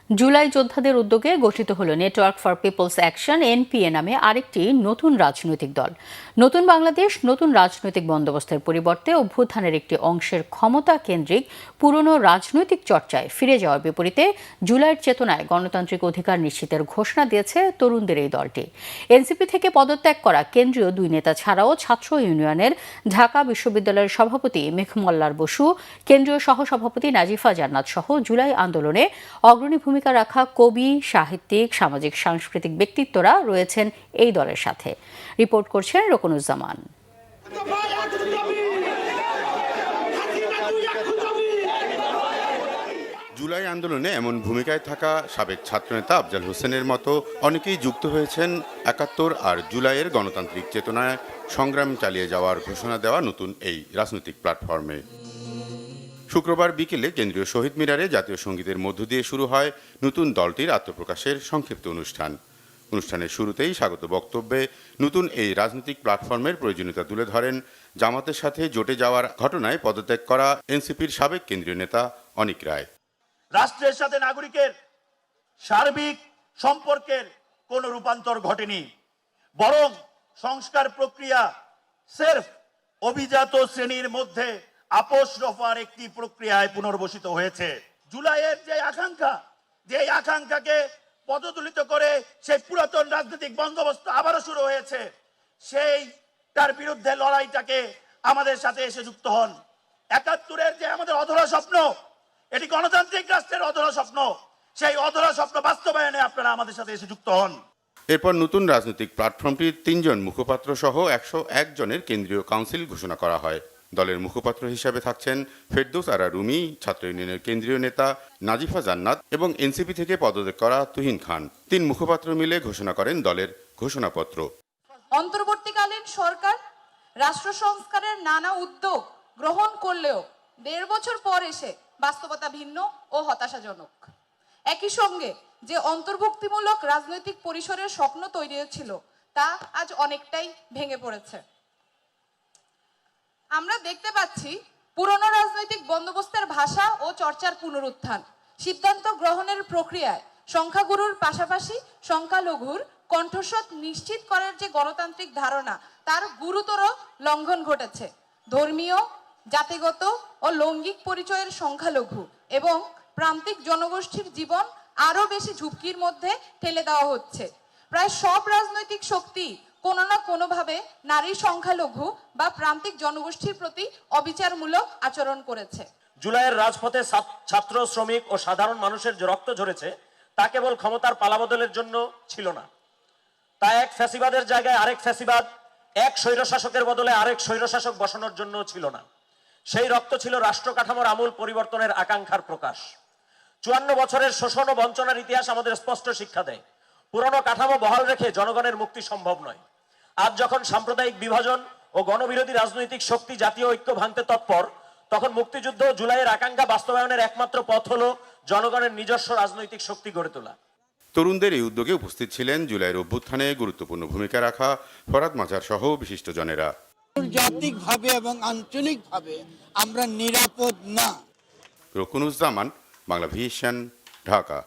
জুলাই যোদ্ধাদের উদ্যোগে গঠিত হল network for people's action NPA নামে আরেকটি নতুন রাজনৈতিক দল। নতুন বাংলাদেশ নতুন রাজনৈতিক বন্দোবস্তের পরিবর্তে অভ্যুত্থানের একটি অংশের ক্ষমতা কেন্দ্রিক পুরনো রাজনৈতিক চর্চায় ফিরে যাওয়ার বিপরীতে জুলাইয়ের চেতনায় গণতান্ত্রিক অধিকার নিশ্চিতের ঘোষণা দিয়েছে তরুণদের এই দলটি। এনসিপি থেকে পদত্যাগ করা কেন্দ্রীয় দুই নেতা ছাড়াও ছাত্র ইউনিয়নের ঢাকা বিশ্ববিদ্যালয়ের সভাপতি মেঘমল্লার বসু, কেন্দ্রীয় সহসভাপতি নাজিফা জান্নাত সহ জুলাই আন্দোলনে অগ্রণী ভূমিকা রাখা কবি, সাহিত্যিক, সামাজিক সাংস্কৃতিক ব্যক্তিত্বরা রয়েছেন এই দলের সাথে। রিপোর্ট করছেন রকনুজ্জামান। জুলাই আন্দোলনে এমন ভূমিকায় থাকা সাবেক ছাত্রনেতা আফজাল হোসেনের মতো অনেকেই যুক্ত হয়েছেন ৭১ আর জুলাইয়ের গণতান্ত্রিক চেতনায় সংগ্রাম চালিয়ে যাওয়ার ঘোষণা দেওয়া নতুন এই রাজনৈতিক প্ল্যাটফর্মে। শুক্রবার বিকেলে কেন্দ্রীয় শহীদ মিনারে জাতীয় সঙ্গীতের মধ্য দিয়ে শুরু হয় নতুন দলটির আত্মপ্রকাশের সংক্ষিপ্ত অনুষ্ঠান। অনুষ্ঠানের শুরুতেই স্বাগত বক্তব্যে নতুন এই রাজনৈতিক প্ল্যাটফর্মের প্রয়োজনীয়তা তুলে ধরেন জামাতের সাথে জোটে যাওয়ার ঘটনায় পদত্যাগ করা এনসিপির সাবেক কেন্দ্রীয় নেতা অনিক রায়। রাষ্ট্রের সাথে নাগরিকের সার্বিক সম্পর্কের কোনো রূপান্তর ঘটেনি, বরং সংস্কার প্রক্রিয়া সির্ফ অভিজাত শ্রেণীর মধ্যে আপোষ রফার একটি প্রক্রিয়ায় পুনর্বসিত হয়েছে। জুলাইয়ের যে আকাঙ্ক্ষাকে পদদলিত করে সেই পুরাতন রাজনৈতিক বন্দোবস্ত আবারও শুরু হয়েছে, তার বিরুদ্ধে লড়াইটাকে আমাদের সাথে এসে যুক্ত হন। ৭১-এর যে আমাদের অধরা স্বপ্ন, এটি গণতান্ত্রিক রাষ্ট্রের অধরা স্বপ্ন, সেই অধরা স্বপ্ন বাস্তবায়নে আপনারা আমাদের সাথে এসে যুক্ত হন। এরপর নতুন রাজনৈতিক প্ল্যাটফর্মটির ৩ জন মুখপাত্র সহ ১০১ জনের কেন্দ্রীয় কাউন্সিল ঘোষণা করা হয়। দলের মুখপাত্র হিসাবে থাকছেন ফেরদৌস আরা রুমি, ছাত্র ইউনিয়নের কেন্দ্রীয় নেতা নাজিফা জান্নাত এবং এনসিপি থেকে পদত্যাগ করা তুহিন খান। ৩ মুখপাত্র মিলে ঘোষণা করেন দলের ঘোষণাপত্র। অন্তর্বর্তীকালীন সরকার রাষ্ট্র সংস্কারের নানা উদ্যোগ গ্রহণ করলেও ১.৫ বছর পর এসে বাস্তবতা ভিন্ন ও হতাশাজনক। একই সঙ্গে যে অন্তর্ভুক্তিমূলক রাজনৈতিক পরিসরের স্বপ্ন তৈরি হয়েছিল তা আজ অনেকটাই ভেঙে পড়েছে। আমরা দেখতে পাচ্ছি পুরনো রাজনৈতিক বন্দোবস্তের ভাষা ও চর্চার পুনরুত্থান, সিদ্ধান্ত গ্রহণের প্রক্রিয়ায় সংখ্যাগুরুর পাশাপাশি সংখ্যালঘুর কণ্ঠস্বর নিশ্চিত করার যে গণতান্ত্রিক ধারণা, তার গুরুতর লঙ্ঘন ঘটেছে। ধর্মীয়, জাতিগত ও লৈঙ্গিক পরিচয়ের সংখ্যালঘু এবং প্রান্তিক জনগোষ্ঠীর জীবন আরও বেশি ঝুঁকির মধ্যে ঠেলে দেওয়া হচ্ছে। প্রায় সব রাজনৈতিক শক্তি কোনো না কোনোভাবে নারী, সংখ্যালঘু বা প্রান্তিক জনগোষ্ঠীর প্রতি অবিচারমূলক আচরণ করেছে। জুলাইয়ের রাজপথে ছাত্র, শ্রমিক ও সাধারণ মানুষের যে রক্ত ঝরেছে তা কেবল ক্ষমতার পালাবদলের জন্য ছিল না, তা এক ফ্যাসিবাদের জায়গায় আরেক ফ্যাসিবাদ, এক স্বৈরশাসকের বদলে আরেক স্বৈরশাসক বসানোর জন্য ছিল না। সেই রক্ত ছিল রাষ্ট্র কাঠামোর আমূল পরিবর্তনের আকাঙ্ক্ষার প্রকাশ। ৫৪ বছরের শোষণ ও বঞ্চনার ইতিহাস আমাদের স্পষ্ট শিক্ষা দেয়, পুরনো কাঠামো বহাল রেখে জনগণের মুক্তি সম্ভব নয়। আজ যখন সাম্প্রদায়িক বিভাজন ও গণবিরোধী রাজনৈতিক শক্তি জাতীয় ঐক্য ভাঙতে তৎপর, তখন মুক্তিযুদ্ধ জুলাইয়ের আকাঙ্ক্ষা বাস্তবায়নের একমাত্র পথ হলো জনগণের নিজস্ব রাজনৈতিক শক্তি গড়ে তোলা। তরুণদের এই উদ্যোগে উপস্থিত ছিলেন জুলাইয়ের অভ্যুত্থানে গুরুত্বপূর্ণ ভূমিকা রাখা ফরহাদ মাজার সহ বিশিষ্টজনেরা। আন্তর্জাতিকভাবে এবং আঞ্চলিকভাবে আমরা নিরাপদ না। রকনুজ্জামান, বাংলা ভিশন, ঢাকা।